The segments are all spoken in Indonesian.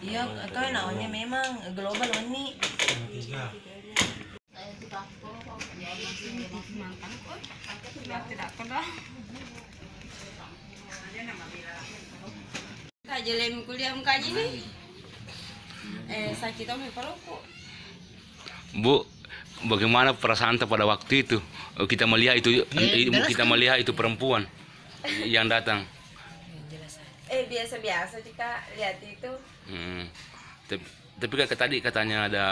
Iya, kan namanya memang global ini. Kajelem kuliah mukanya nih. Sakit om perokok. Bu, bagaimana perasaan pada waktu itu? Kita melihat itu perempuan yang datang. Biasa-biasa jika lihat itu. Tapi kan tadi katanya ada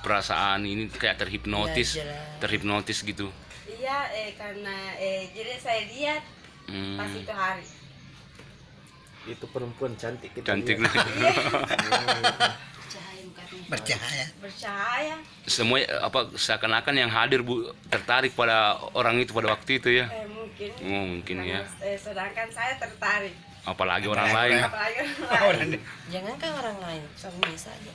perasaan ini kayak terhipnotis gitu. Iya, karena jadi saya lihat pas itu hari. Itu perempuan cantik kita Cantik. Bercahaya. Semua seakan-akan yang hadir Bu tertarik pada orang itu pada waktu itu ya. Mungkin. Mungkin ya. Sedangkan saya tertarik. Apalagi orang lain. Jangankan orang lain, suami saja.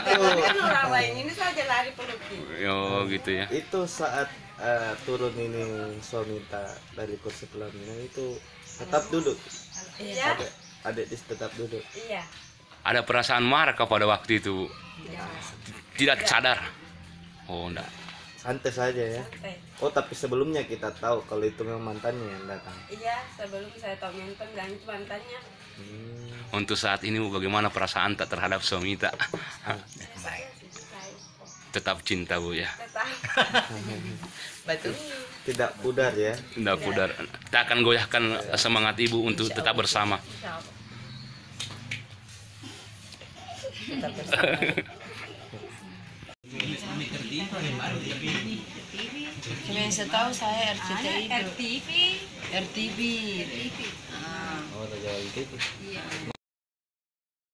Itu, Kan orang lain ini saja lari pelukin. Oh gitu ya. itu saat turun ini suami dari kursi pelaminan itu tetap duduk. Iya. Adik tetap duduk. Iya. Ada perasaan marah pada waktu itu? Tidak sadar. Oh enggak. Santai saja ya. Santai. Oh, tapi sebelumnya kita tahu kalau itu memang mantannya yang datang. Iya, sebelum saya tahu dan itu mantannya. Untuk saat ini bagaimana perasaan tak terhadap suami tak? Tetap cinta Bu ya. Tetap. Betul. Tidak pudar ya. Tidak pudar. Tak akan goyahkan semangat ibu untuk tetap bersama. Tetap bersama. Cuma yang saya tahu saya RCTI. RTV. RTV. Oh, ada jalan gitu.